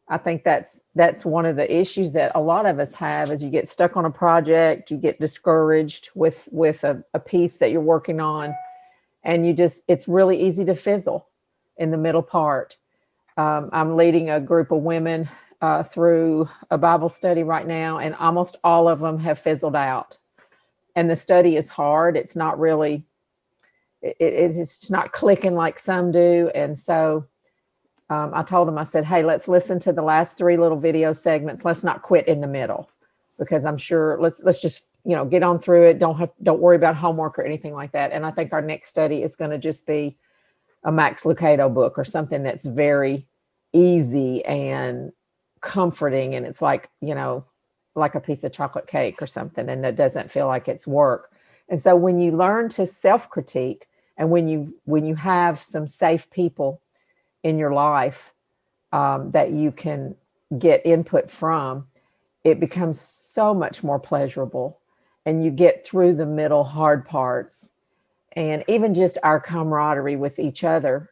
I think that's one of the issues that a lot of us have is you get stuck on a project, you get discouraged with a piece that you're working on, and it's really easy to fizzle in the middle part. I'm leading a group of women through a Bible study right now, and almost all of them have fizzled out. And the study is hard. It's not really, it's not clicking like some do. And so I told them, I said, hey, let's listen to the last 3 little video segments. Let's not quit in the middle, because I'm sure let's just, get on through it. Don't worry about homework or anything like that. And I think our next study is going to just be a Max Lucado book or something that's very easy and comforting. And it's like, like a piece of chocolate cake or something. And it doesn't feel like it's work. And so when you learn to self-critique, and when you have some safe people in your life that you can get input from, it becomes so much more pleasurable, and you get through the middle hard parts. And even just our camaraderie with each other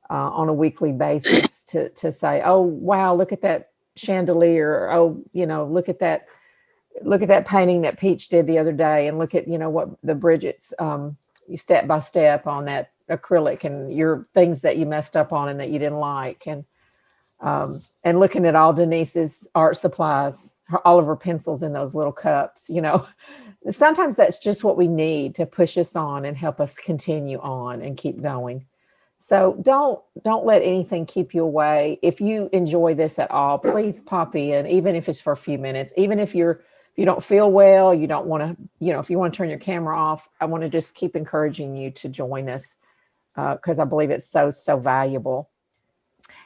on a weekly basis to say, oh, wow, look at that chandelier. Oh, look at that painting that Peach did the other day. And look at, what the Bridget's step by step on that acrylic, and your things that you messed up on and that you didn't like. And looking at all Denise's art supplies, all of her pencils in those little cups, sometimes that's just what we need to push us on and help us continue on and keep going. So don't let anything keep you away. If you enjoy this at all, please pop in, even if it's for a few minutes, even if you don't feel well, you don't want to, if you want to turn your camera off, I want to just keep encouraging you to join us because I believe it's so valuable.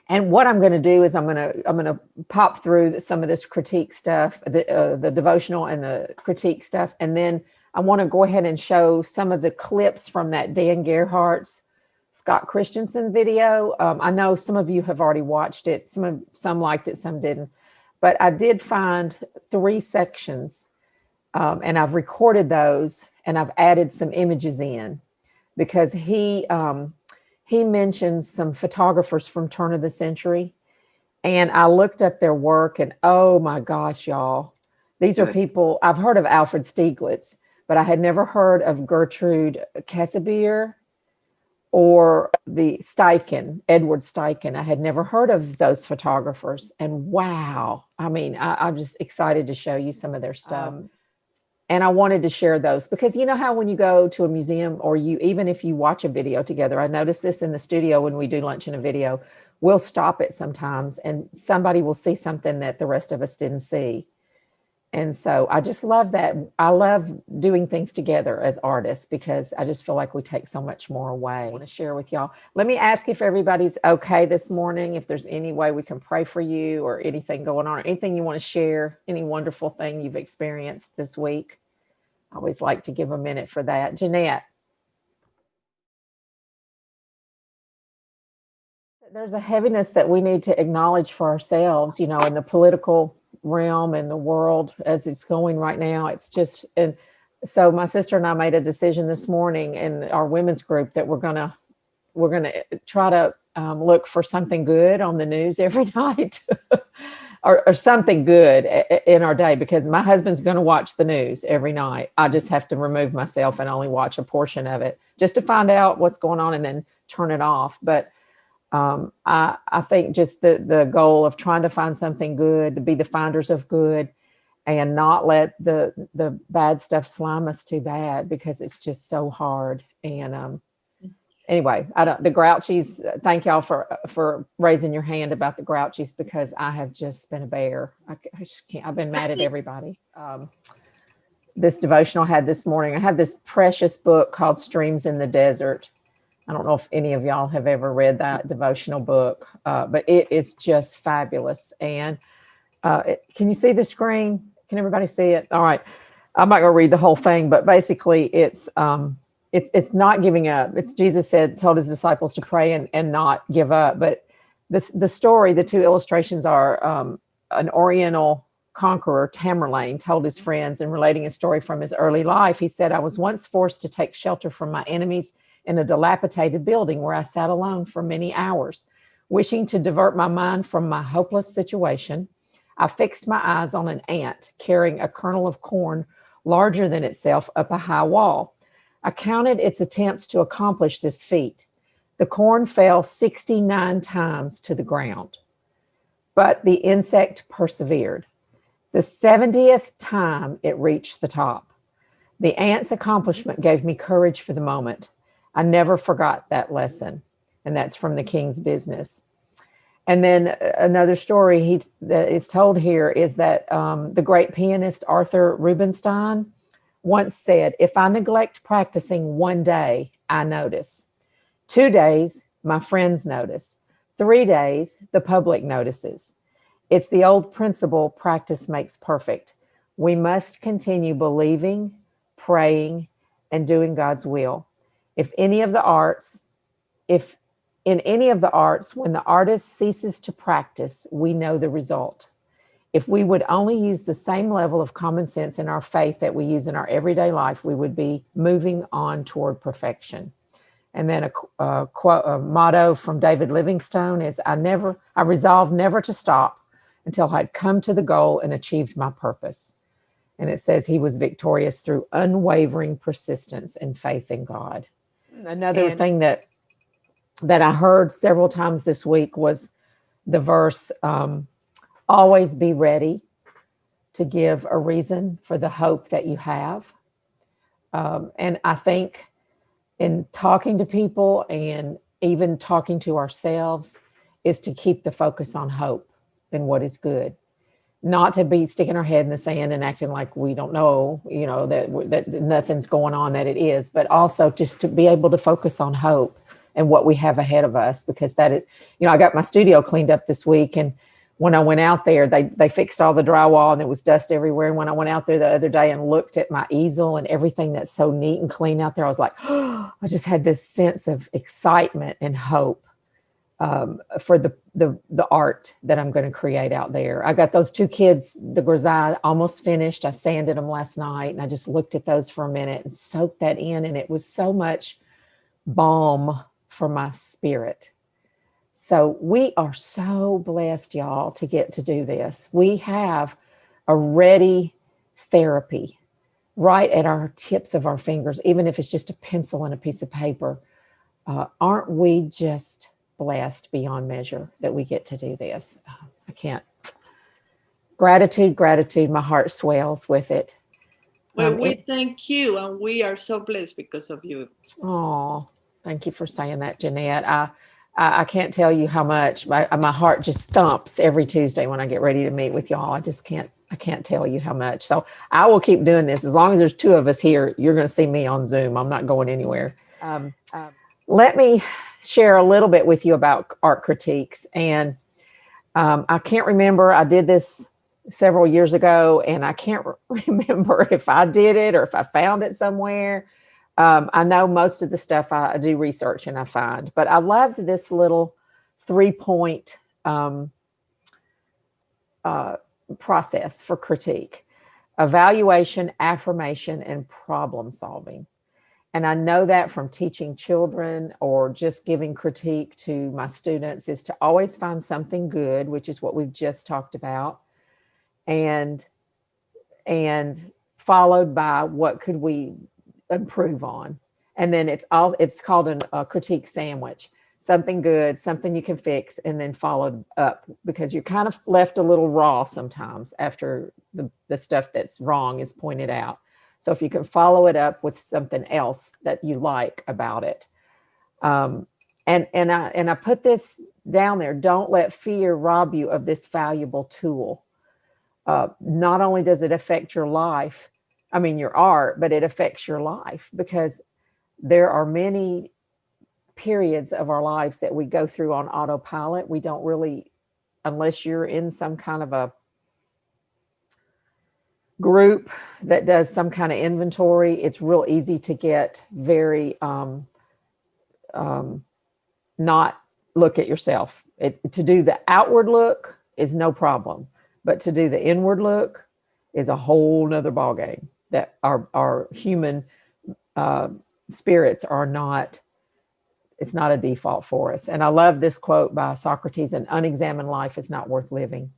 And what I'm going to do is I'm going to pop through some of this critique stuff, the devotional and the critique stuff, and then I want to go ahead and show some of the clips from that Dan Gerhardt's Scott Christensen video. I know some of you have already watched it. Some liked it, some didn't. But I did find 3 sections, and I've recorded those, and I've added some images in, because he mentions some photographers from turn of the century, and I looked up their work, and oh my gosh, y'all, these are people. I've heard of Alfred Stieglitz, but I had never heard of Gertrude Casimir or the Edward Steichen. I had never heard of those photographers. And wow, I mean, I'm just excited to show you some of their stuff. And I wanted to share those because you know how when you go to a museum, or even if you watch a video together, I notice this in the studio when we do lunch and a video, we'll stop it sometimes and somebody will see something that the rest of us didn't see. And so I just love that. I love doing things together as artists because I just feel like we take so much more away. I want to share with y'all. Let me ask if everybody's okay this morning, if there's any way we can pray for you or anything going on or anything you want to share, any wonderful thing you've experienced this week. I always like to give a minute for that. Jeanette. There's a heaviness that we need to acknowledge for ourselves, in the political realm and the world as it's going right now. It's just, and so my sister and I made a decision this morning in our women's group that we're gonna try to look for something good on the news every night or something good in our day, because my husband's going to watch the news every night. I just have to remove myself and only watch a portion of it just to find out what's going on and then turn it off. But I think just the goal of trying to find something good, to be the finders of good, and not let the bad stuff slime us too bad, because it's just so hard. And anyway, the Grouchies. Thank y'all for raising your hand about the Grouchies, because I have just been a bear. I just can't. I've been mad at everybody. This devotional I had this morning. I have this precious book called Streams in the Desert. I don't know if any of y'all have ever read that devotional book, but it is just fabulous. And can you see the screen? Can everybody see it? All right. I'm not going to read the whole thing, but basically it's not giving up. It's Jesus told his disciples to pray and not give up. But the story, the 2 illustrations are an Oriental conqueror, Tamerlane, told his friends, in relating a story from his early life. He said, "I was once forced to take shelter from my enemies in a dilapidated building where I sat alone for many hours. Wishing to divert my mind from my hopeless situation, I fixed my eyes on an ant carrying a kernel of corn larger than itself up a high wall. I counted its attempts to accomplish this feat. The corn fell 69 times to the ground, but the insect persevered. The 70th time it reached the top. The ant's accomplishment gave me courage for the moment. I never forgot that lesson. And that's from The King's Business. And then another story that is told here is that the great pianist Arthur Rubinstein once said, "If I neglect practicing one day, I notice. 2 days, my friends notice. 3 days, the public notices." It's the old principle, practice makes perfect. We must continue believing, praying, and doing God's will. If in any of the arts, when the artist ceases to practice, we know the result. If we would only use the same level of common sense in our faith that we use in our everyday life, we would be moving on toward perfection. And then a motto from David Livingstone is, I resolved never to stop until I'd come to the goal and achieved my purpose. And it says he was victorious through unwavering persistence and faith in God. Another thing that I heard several times this week was the verse, always be ready to give a reason for the hope that you have. And I think in talking to people and even talking to ourselves is to keep the focus on hope and what is good. Not to be sticking our head in the sand and acting like we don't know, that nothing's going on, that it is, but also just to be able to focus on hope and what we have ahead of us, because that is, I got my studio cleaned up this week, and when I went out there, they fixed all the drywall and there was dust everywhere. And when I went out there the other day and looked at my easel and everything that's so neat and clean out there, I was like, oh, I just had this sense of excitement and hope for the art that I'm going to create out there. I got those 2 kids, the grisaille, almost finished. I sanded them last night, and I just looked at those for a minute and soaked that in. And it was so much balm for my spirit. So we are so blessed, y'all, to get to do this. We have a ready therapy right at our tips of our fingers, even if it's just a pencil and a piece of paper. Aren't we just blessed beyond measure that we get to do this? I can't. Gratitude. My heart swells with it. Well, we thank you, and we are so blessed because of you. Oh, thank you for saying that, Jeanette. I can't tell you how much my heart just thumps every Tuesday when I get ready to meet with y'all. I can't tell you how much. So I will keep doing this. As long as there's 2 of us here, you're going to see me on Zoom. I'm not going anywhere. Let me share a little bit with you about art critiques. And I can't remember, I did this several years ago, and I can't remember if I did it or if I found it somewhere. I know most of the stuff I do research and I find, but I loved this little 3-point process for critique: evaluation, affirmation, and problem solving. And I know that from teaching children or just giving critique to my students is to always find something good, which is what we've just talked about, and followed by what could we improve on. And then it's called a critique sandwich: something good, something you can fix, and then followed up, because you're kind of left a little raw sometimes after the stuff that's wrong is pointed out. So if you can follow it up with something else that you like about it. And I put this down there: don't let fear rob you of this valuable tool. Not only does it affect your life, your art, but it affects your life, because there are many periods of our lives that we go through on autopilot. We don't really, unless you're in some kind of a group that does some kind of inventory, it's real easy to get very not look at yourself. To do the outward look is no problem, but to do the inward look is a whole nother ballgame that our human spirits are not It's not a default for us. And I love this quote by Socrates: an unexamined life is not worth living.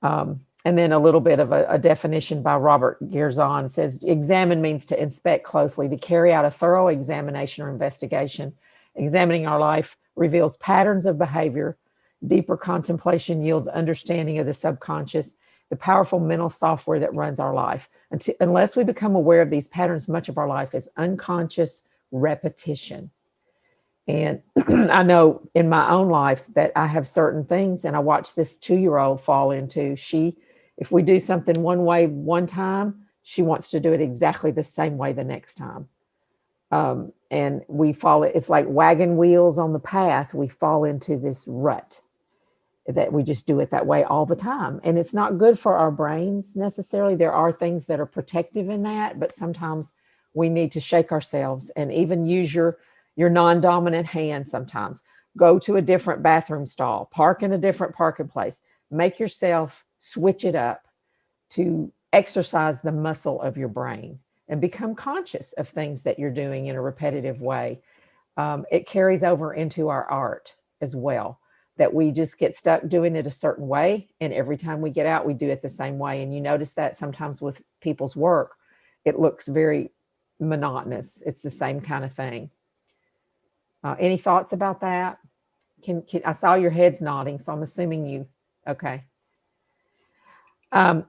And then a little bit of a definition by Robert Gerzon says, examine means to inspect closely, to carry out a thorough examination or investigation. Examining our life reveals patterns of behavior. Deeper contemplation yields understanding of the subconscious, the powerful mental software that runs our life. Unless we become aware of these patterns, much of our life is unconscious repetition. And I know in my own life that I have certain things, and I watch this 2-year-old fall into. If we do something one way one time, she wants to do it exactly the same way the next time. And we fall, it's like wagon wheels on the path. We fall into this rut that we just do it that way all the time. And it's not good for our brains necessarily. There are things that are protective in that, but sometimes we need to shake ourselves and even use your non-dominant hand sometimes. Go to a different bathroom stall, park in a different parking place, make yourself switch it up to exercise the muscle of your brain and become conscious of things that you're doing in a repetitive way. It carries over into our art as well, that we just get stuck doing it a certain way. And every time we get out, we do it the same way. And you notice that sometimes with people's work, it looks very monotonous. It's the same kind of thing. Any thoughts about that? I saw your heads nodding, so I'm assuming you, okay.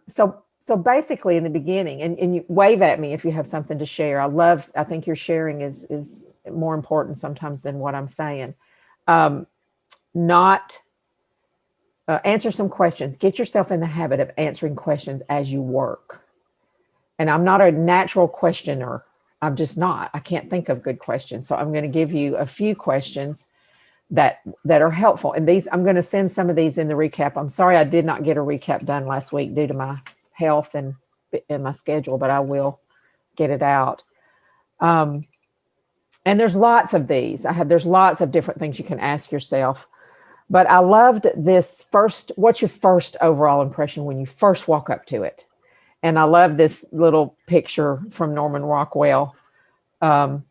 So basically in the beginning, and you wave at me if you have something to share. I think your sharing is more important sometimes than what I'm saying. Answer some questions. Get yourself in the habit of answering questions as you work. And I'm not a natural questioner. I'm just not. I can't think of good questions. So I'm going to give you a few questions that are helpful. And I'm going to send some of these in the recap. I'm sorry I did not get a recap done last week due to my health and my schedule, but I will get it out. And there's lots of these. There's lots of different things you can ask yourself. But I loved this first. What's your first overall impression when you first walk up to it? And I love this little picture from Norman Rockwell of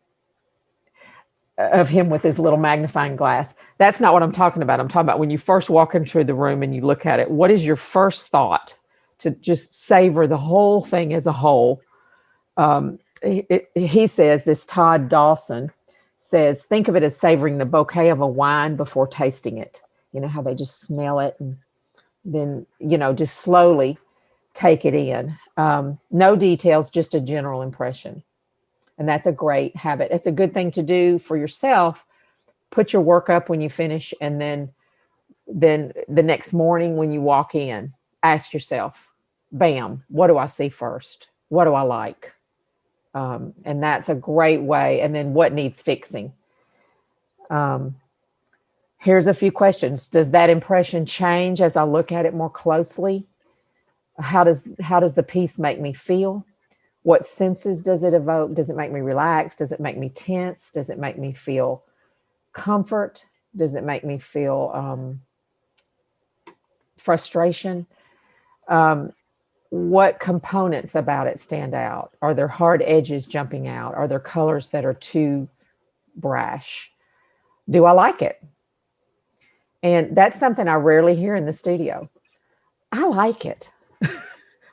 him with his little magnifying glass. That's not what I'm talking about. I'm talking about when you first walk into the room and you look at it, what is your first thought to just savor the whole thing as a whole? He says, this Todd Dawson says, think of it as savoring the bouquet of a wine before tasting it. You know how they just smell it and then, just slowly take it in. No details, just a general impression. And that's a great habit. It's a good thing to do for yourself. Put your work up when you finish. And then the next morning when you walk in, ask yourself, bam, what do I see first? What do I like? And that's a great way. And then what needs fixing? Here's a few questions. Does that impression change as I look at it more closely? How does the piece make me feel? What senses does it evoke? Does it make me relax? Does it make me tense? Does it make me feel comfort? Does it make me feel frustration? What components about it stand out? Are there hard edges jumping out? Are there colors that are too brash? Do I like it? And that's something I rarely hear in the studio. I like it.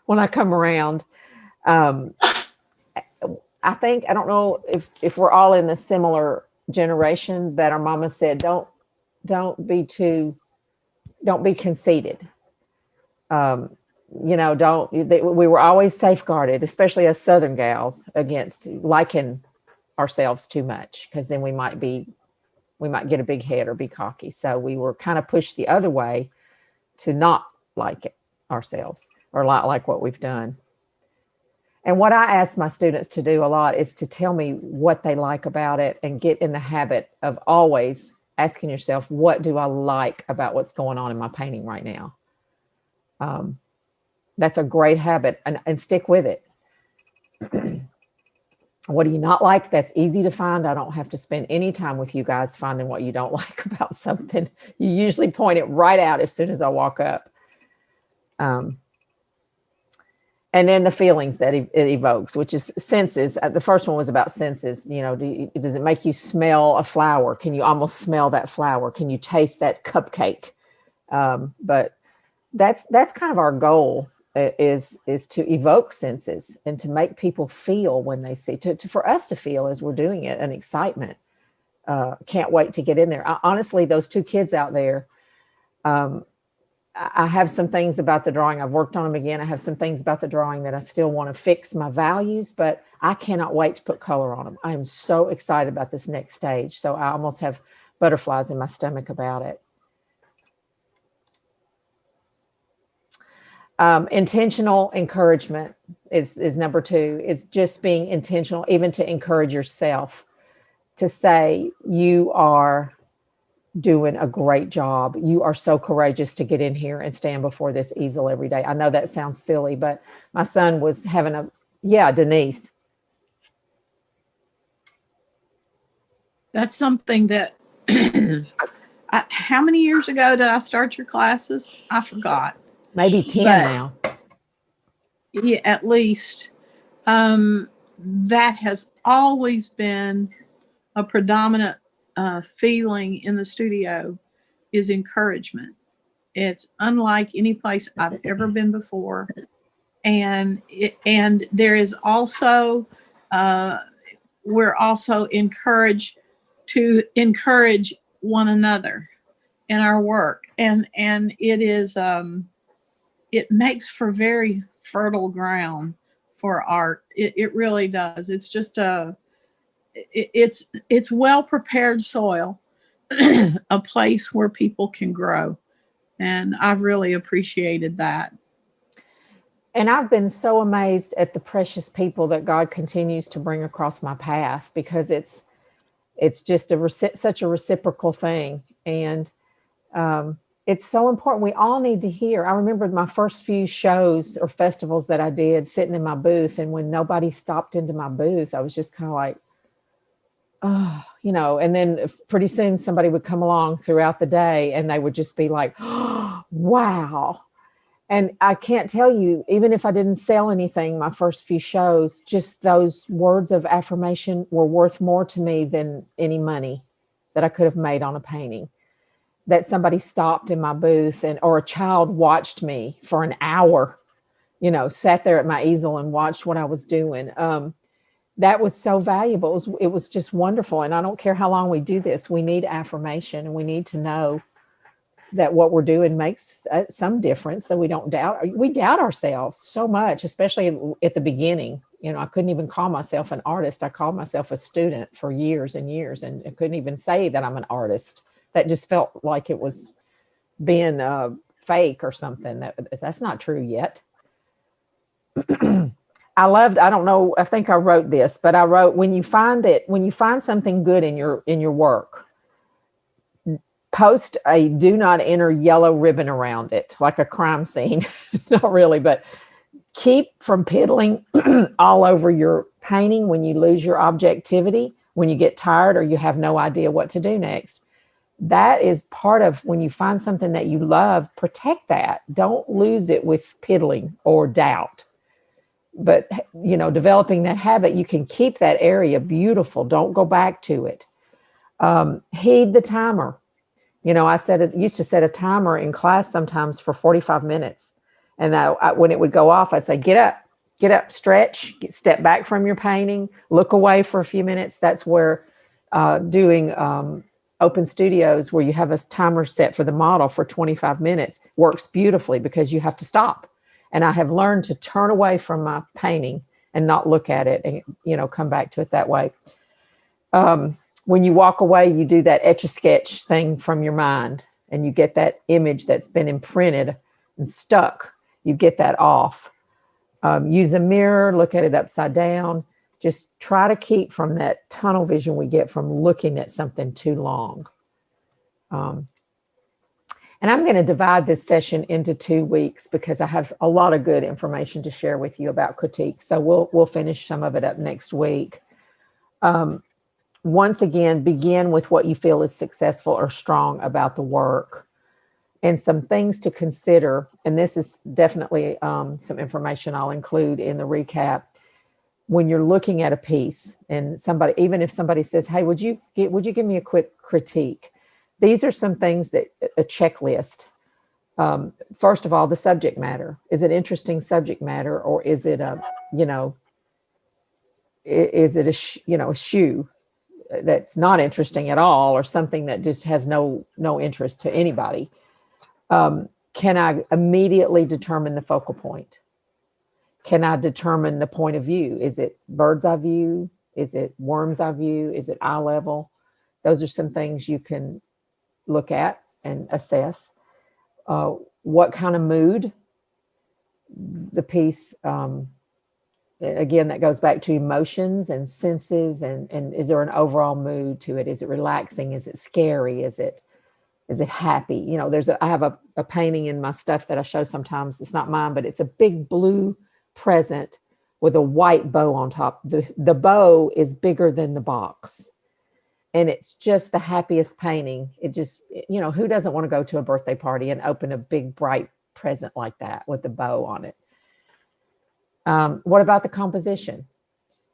When I come around, I don't know if we're all in the similar generation that our mama said, don't be conceited. We were always safeguarded, especially as Southern gals, against liking ourselves too much, because then we might get a big head or be cocky. So we were kind of pushed the other way to not like it ourselves or not like what we've done. And what I ask my students to do a lot is to tell me what they like about it and get in the habit of always asking yourself, what do I like about what's going on in my painting right now? That's a great habit, and stick with it. What do you not like? That's easy to find. I don't have to spend any time with you guys finding what you don't like about something. You usually point it right out as soon as I walk up. And then the feelings that it evokes, which is senses. The first one was about senses. Does it make you smell a flower? Can you almost smell that flower? Can you taste that cupcake? But that's kind of our goal, is to evoke senses and to make people feel when they see, for us to feel as we're doing it, an excitement. Can't wait to get in there. Honestly, those two kids out there, I have some things about the drawing. I've worked on them again. I have some things about the drawing that I still want to fix my values, but I cannot wait to put color on them. I am so excited about this next stage. So I almost have butterflies in my stomach about it. Intentional encouragement is number 2. It's just being intentional, even to encourage yourself, to say you are doing a great job. You are so courageous to get in here and stand before this easel every day. I know that sounds silly, but my son was having Denise. That's something that, how many years ago did I start your classes? I forgot. Maybe 10 now. Yeah, at least. That has always been a predominant feeling in the studio, is encouragement. It's unlike any place I've ever been before. And there is also, we're also encouraged to encourage one another in our work. And it is, it makes for very fertile ground for art. It really does. It's just it's well-prepared soil, a place where people can grow. And I've really appreciated that. And I've been so amazed at the precious people that God continues to bring across my path, because it's just such a reciprocal thing. And it's so important. We all need to hear. I remember my first few shows or festivals that I did, sitting in my booth. And when nobody stopped into my booth, I was just kind of like, oh, and then pretty soon somebody would come along throughout the day and they would just be like, oh, wow. And I can't tell you, even if I didn't sell anything my first few shows, just those words of affirmation were worth more to me than any money that I could have made on a painting. That somebody stopped in my booth or a child watched me for an hour, sat there at my easel and watched what I was doing. That was so valuable. It was just wonderful. And I don't care how long we do this, we need affirmation, and we need to know that what we're doing makes some difference, so we don't doubt. We doubt ourselves so much, especially at the beginning. I couldn't even call myself an artist. I called myself a student for years and years, and I couldn't even say that I'm an artist. That just felt like it was being fake or something. That's not true yet. I don't know, I think I wrote this, but I wrote, when you find something good in your work, post a do not enter yellow ribbon around it, like a crime scene. Not really, but keep from piddling all over your painting when you lose your objectivity, when you get tired or you have no idea what to do next. That is part of, when you find something that you love, protect that. Don't lose it with piddling or doubt. But, developing that habit, you can keep that area beautiful. Don't go back to it. Heed the timer. I used to set a timer in class sometimes for 45 minutes. And when it would go off, I'd say, get up, stretch, step back from your painting, look away for a few minutes. That's where doing open studios, where you have a timer set for the model for 25 minutes, works beautifully, because you have to stop. And I have learned to turn away from my painting and not look at it and, come back to it that way. When you walk away, you do that Etch-a-Sketch thing from your mind, and you get that image that's been imprinted and stuck. You get that off. Use a mirror, look at it upside down. Just try to keep from that tunnel vision we get from looking at something too long. And I'm going to divide this session into 2 weeks, because I have a lot of good information to share with you about critique. So we'll finish some of it up next week. Once again, begin with what you feel is successful or strong about the work. And some things to consider, and this is definitely some information I'll include in the recap. When you're looking at a piece, and somebody, even if somebody says, "Hey, would you give me a quick critique?" These are some things that a checklist. First of all, the subject matter. Is it interesting subject matter, or is it a, is it a shoe that's not interesting at all, or something that just has no interest to anybody? Can I immediately determine the focal point? Can I determine the point of view? Is it bird's eye view? Is it worm's eye view? Is it eye level? Those are some things you can look at and assess. What kind of mood the piece, again, that goes back to emotions and senses, and is there an overall mood to it? Is it relaxing? Is it scary? Is it happy? I have a painting in my stuff that I show sometimes. It's not mine, but it's a big blue present with a white bow on top. The bow is bigger than the box. And it's just the happiest painting. It just, who doesn't want to go to a birthday party and open a big bright present like that with a bow on it? What about the composition?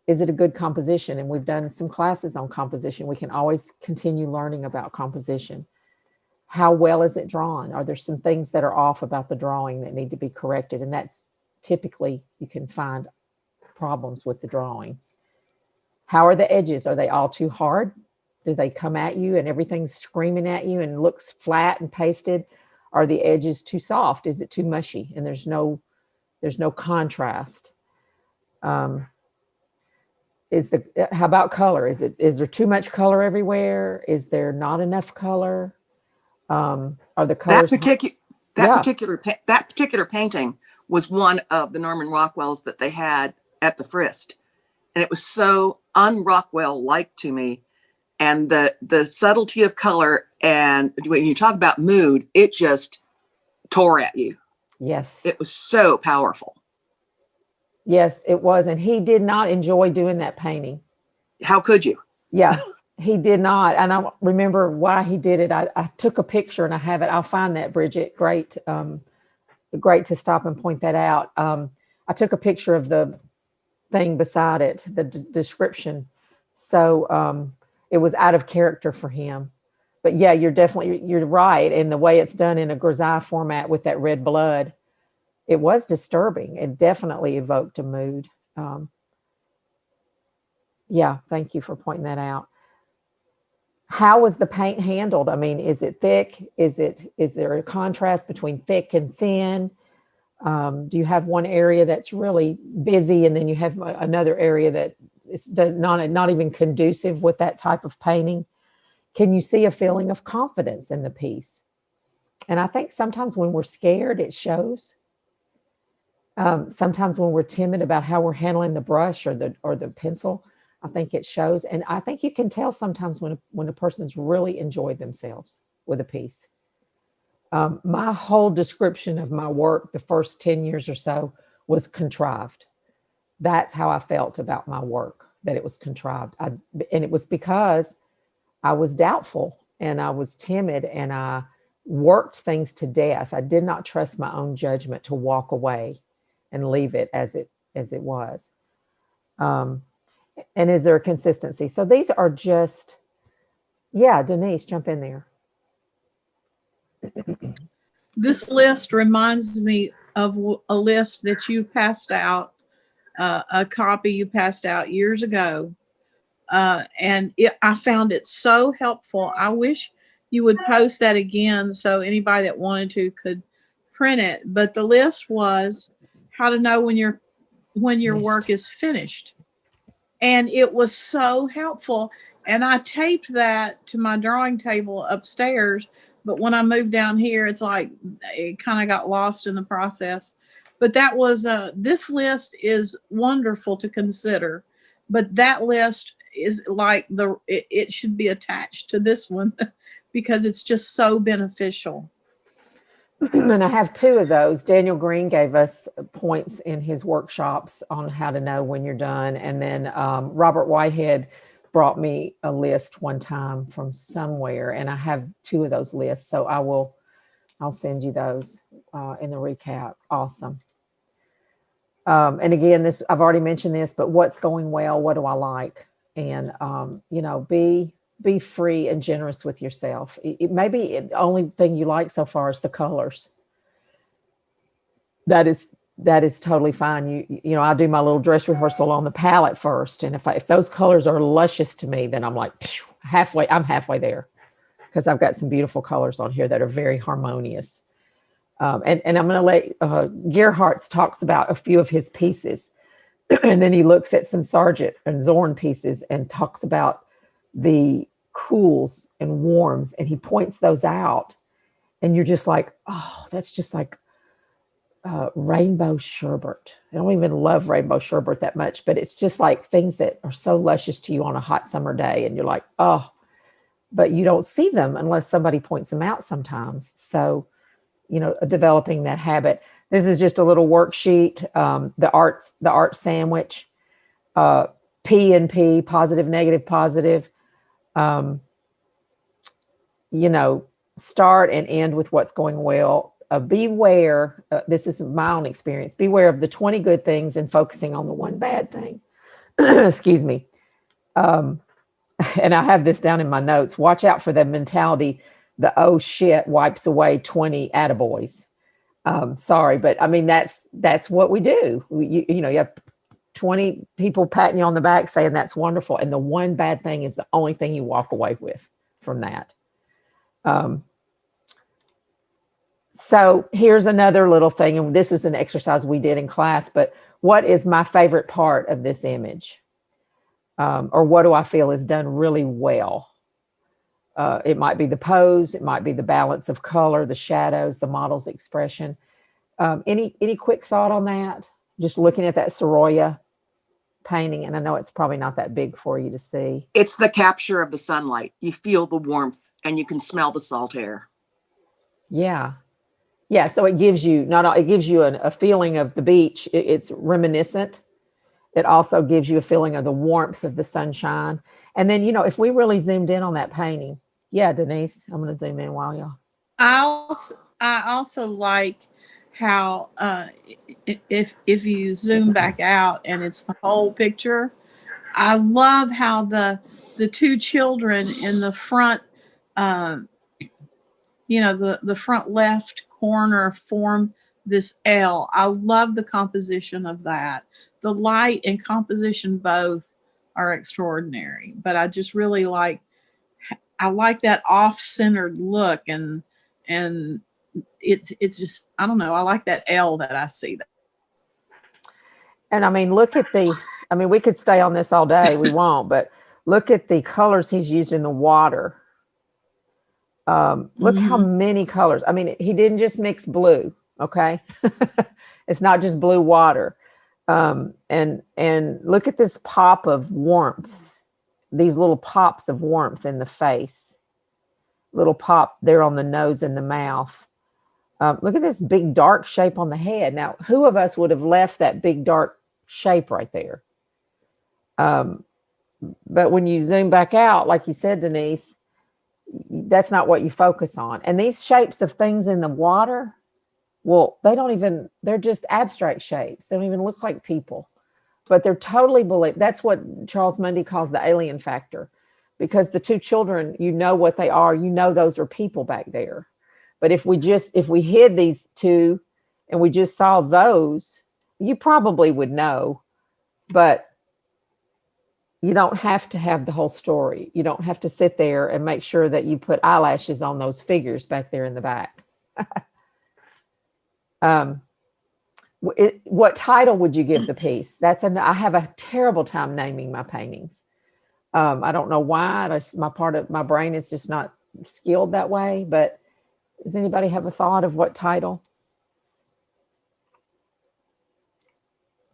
Is it a good composition? And we've done some classes on composition. We can always continue learning about composition. How well is it drawn? Are there some things that are off about the drawing that need to be corrected? And that's typically, you can find problems with the drawing. How are the edges? Are they all too hard? Do they come at you and everything's screaming at you and looks flat and pasted? Are the edges too soft? Is it too mushy and there's no contrast? How about color? Is there too much color everywhere? Is there not enough color? Are the colors that particular painting was one of the Norman Rockwells that they had at the Frist, and it was so un-Rockwell-like to me. And the subtlety of color, and when you talk about mood, it just tore at you. Yes. It was so powerful. Yes, it was. And he did not enjoy doing that painting. How could you? Yeah, he did not. And I remember why he did it. I took a picture and I have it. I'll find that, Bridget. Great. Great to stop and point that out. I took a picture of the thing beside it, the description. So it was out of character for him. But yeah, you're right. And the way it's done in a grisaille format with that red blood, it was disturbing. It definitely evoked a mood. Yeah, thank you for pointing that out. How was the paint handled? I mean, is it thick? Is there a contrast between thick and thin? Do you have one area that's really busy and then you have another area that is not even conducive with that type of painting? Can you see a feeling of confidence in the piece? And I think sometimes when we're scared, it shows. Sometimes when we're timid about how we're handling the brush or the pencil, I think it shows. And I think you can tell sometimes when a person's really enjoyed themselves with a piece. My whole description of my work the first 10 years or so was contrived. That's how I felt about my work, that it was contrived. And it was because I was doubtful and I was timid and I worked things to death. I did not trust my own judgment to walk away and leave it as it was. And is there a consistency? So these are just, yeah, Denise, jump in there. This list reminds me of a list that you passed out, a copy you passed out years ago. And I found it so helpful. I wish you would post that again so anybody that wanted to could print it. But the list was how to know when your work is finished. And it was so helpful. And I taped that to my drawing table upstairs. But when I moved down here, it's like it kind of got lost in the process. But that was this list is wonderful to consider. But that list is like it should be attached to this one because it's just so beneficial. And I have two of those. Daniel Green gave us points in his workshops on how to know when you're done. And then Robert Whitehead brought me a list one time from somewhere, and I have two of those lists. So I will I'll send you those in the recap. Awesome. And again, this, I've already mentioned this, but what's going well? What do I like? And, you know, be free and generous with yourself. Maybe the only thing you like so far is the colors. That is totally fine. You know, I do my little dress rehearsal on the palette first. And if those colors are luscious to me, then I'm like I'm halfway there, because I've got some beautiful colors on here that are very harmonious. And I'm going to let Gerhardt talks about a few of his pieces. And then he looks at some Sargent and Zorn pieces and talks about the cools and warms, and he points those out. And you're just like, oh, that's just like rainbow sherbet. I don't even love rainbow sherbet that much, but it's just like things that are so luscious to you on a hot summer day. And you're like, oh, but you don't see them unless somebody points them out sometimes. So, you know, developing that habit. This is just a little worksheet. The art sandwich, P and P, positive, negative, positive. You know, start and end with what's going well. Beware, this is my own experience, beware of the 20 good things and focusing on the one bad thing. Excuse me. And I have this down in my notes. Watch out for the mentality, the oh shit wipes away 20 attaboys. Sorry, but I mean, that's what we do. You know, you have 20 people patting you on the back saying that's wonderful. And the one bad thing is the only thing you walk away with from that. So here's another little thing. And this is an exercise we did in class, but what is my favorite part of this image? Or what do I feel is done really well? It might be the pose. It might be the balance of color, the shadows, the model's expression. Any quick thought on that? Just looking at that Sorolla painting, and I know it's probably not that big for you to see. It's the capture of the sunlight. You feel the warmth and you can smell the salt air. Yeah. Yeah. So it gives you it gives you a feeling of the beach. It's reminiscent. It also gives you a feeling of the warmth of the sunshine. And then, you know, if we really zoomed in on that painting, yeah, Denise, I'm going to zoom in while y'all. I also like how if you zoom back out and it's the whole picture, I love how the two children in the front, you know, the front left corner form this L. I love the composition of that. The light and composition both are extraordinary, but I just really like that off-centered look, and it's just, I don't know, I like that L that I see. And I mean, we could stay on this all day. We won't, but look at the colors he's used in the water. Look how many colors. I mean, he didn't just mix blue. Okay. It's not just blue water. And look at this pop of warmth, these little pops of warmth in the face, little pop there on the nose and the mouth. Look at this big dark shape on the head. Now, who of us would have left that big dark shape right there? But when you zoom back out, like you said, Denise, that's not what you focus on. And these shapes of things in the water, well, they're just abstract shapes. They don't even look like people, but they're totally believed. That's what Charles Mundy calls the alien factor, because the two children, you know what they are, you know, those are people back there. But if we hid these two and we just saw those, you probably would know, but you don't have to have the whole story. You don't have to sit there and make sure that you put eyelashes on those figures back there in the back. What title would you give the piece? I have a terrible time naming my paintings. I don't know why. My brain is just not skilled that way. But does anybody have a thought of what title?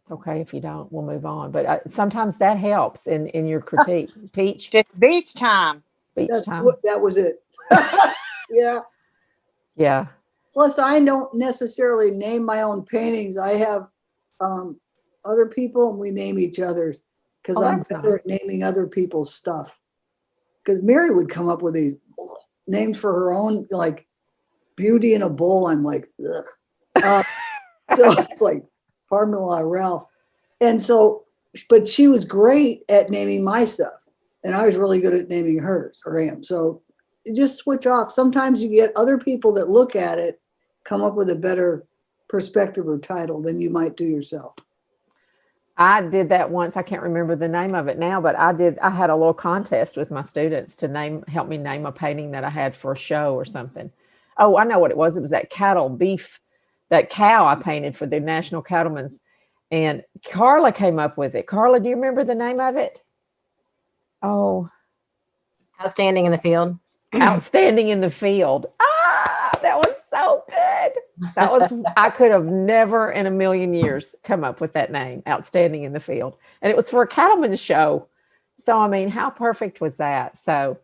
It's okay if you don't. We'll move on. But sometimes that helps in your critique. Peach. Just beach time. That was it. Yeah. Yeah. Plus, I don't necessarily name my own paintings. I have other people, and we name each other's, because I'm better at naming other people's stuff. Because Mary would come up with these names for her own, like Beauty in a Bowl, I'm like, ugh. So it's like, pardon me while I Ralph. And so, but she was great at naming my stuff. And I was really good at naming hers, or am. So just switch off. Sometimes you get other people that look at it, come up with a better perspective or title than you might do yourself. I did that once. I can't remember the name of it now, but I had a little contest with my students to help me name a painting that I had for a show or something. Oh, I know what it was. It was that that cow I painted for the National Cattlemen's. And Carla came up with it. Carla, do you remember the name of it? Oh, Outstanding in the Field. Outstanding in the Field. Ah, that was so good. I could have never in a million years come up with that name, Outstanding in the Field. And it was for a cattleman's show. So, I mean, how perfect was that? So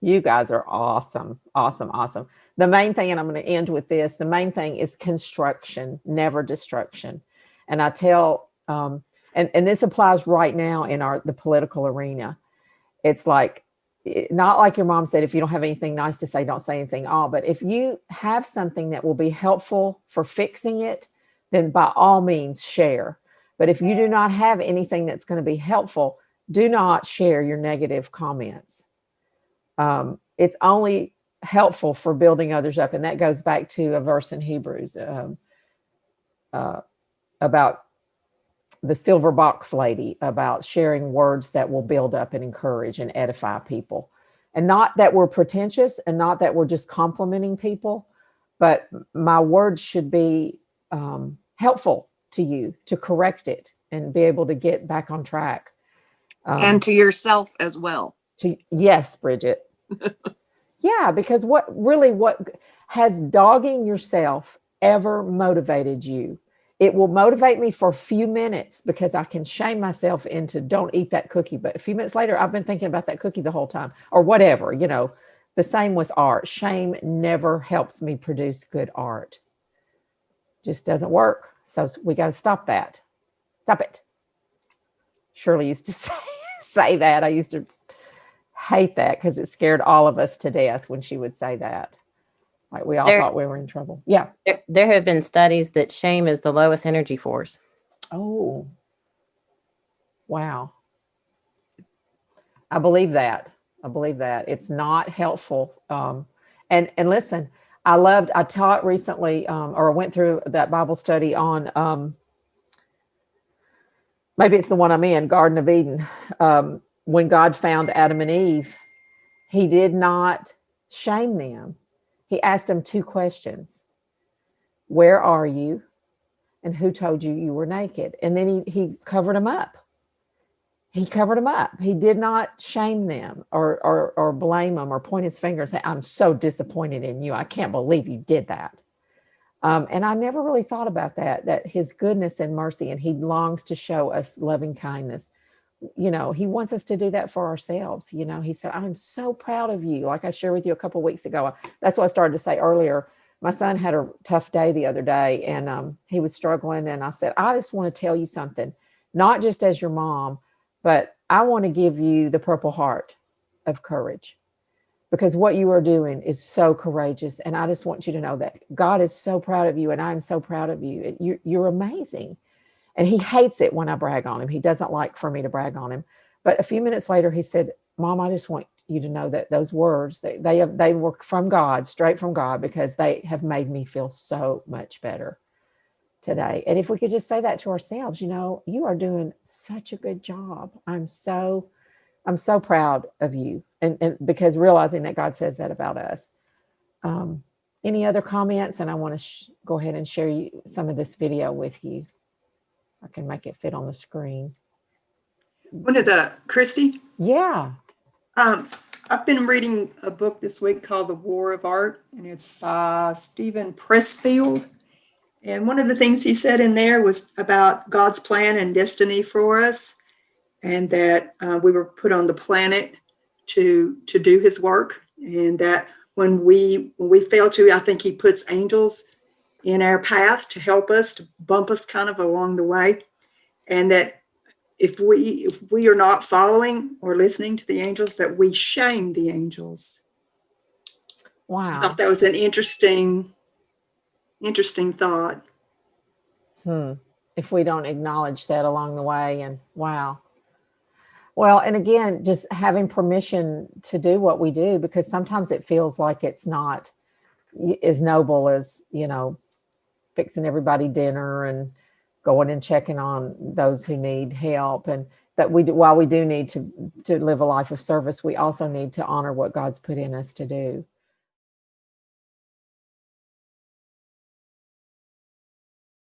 you guys are awesome, awesome, awesome. The main thing, and I'm going to end with this, the main thing is construction, never destruction. And I tell, and this applies right now in the political arena. It's like, not like your mom said, if you don't have anything nice to say, don't say anything at all. But if you have something that will be helpful for fixing it, then by all means share. But if you do not have anything that's going to be helpful, do not share your negative comments. It's only helpful for building others up. And that goes back to a verse in Hebrews about the silver box lady, about sharing words that will build up and encourage and edify people. And not that we're pretentious and not that we're just complimenting people, but my words should be helpful to you to correct it and be able to get back on track. And to yourself as well. Yes, Bridget. Yeah, because what has dogging yourself ever motivated you? It will motivate me for a few minutes because I can shame myself into don't eat that cookie. But a few minutes later, I've been thinking about that cookie the whole time or whatever, the same with art. Shame never helps me produce good art. Just doesn't work. So we got to stop that. Stop it. Shirley used to say that. I used to hate that because it scared all of us to death when she would say that. Like we all thought we were in trouble. Yeah. There have been studies that shame is the lowest energy force. Oh, wow. I believe that. It's not helpful. And listen, I taught recently, or I went through that Bible study on, maybe it's the one I'm in, Garden of Eden. When God found Adam and Eve, he did not shame them. He asked them two questions. Where are you? And who told you you were naked? And then he covered them up. He covered them up. He did not shame them or blame them or point his finger and say, I'm so disappointed in you. I can't believe you did that. And I never really thought about that his goodness and mercy, and he longs to show us loving kindness. He wants us to do that for ourselves. He said, I'm so proud of you. Like I shared with you a couple of weeks ago. That's what I started to say earlier. My son had a tough day the other day and he was struggling. And I said, I just want to tell you something, not just as your mom, but I want to give you the Purple Heart of courage because what you are doing is so courageous. And I just want you to know that God is so proud of you. And I'm so proud of you. You're amazing. And he hates it when I brag on him. He doesn't like for me to brag on him. But a few minutes later, he said, Mom, I just want you to know that those words, they were from God, straight from God, because they have made me feel so much better today. And if we could just say that to ourselves, you are doing such a good job. I'm so proud of you. And because realizing that God says that about us. Any other comments? And I want to go ahead and share some of this video with you. I can make it fit on the screen. Christy? Yeah. I've been reading a book this week called The War of Art, and it's by Stephen Pressfield. And one of the things he said in there was about God's plan and destiny for us, and that we were put on the planet to do his work, and that when we fail to, I think he puts angels in our path to help us, to bump us kind of along the way. And that if we are not following or listening to the angels, that we shame the angels. I Wow. thought that was an interesting thought. If we don't acknowledge that along the way, and wow. Well, and again, just having permission to do what we do, because sometimes it feels like it's not as noble as, fixing everybody dinner and going and checking on those who need help. And that while we do need to live a life of service, we also need to honor what God's put in us to do.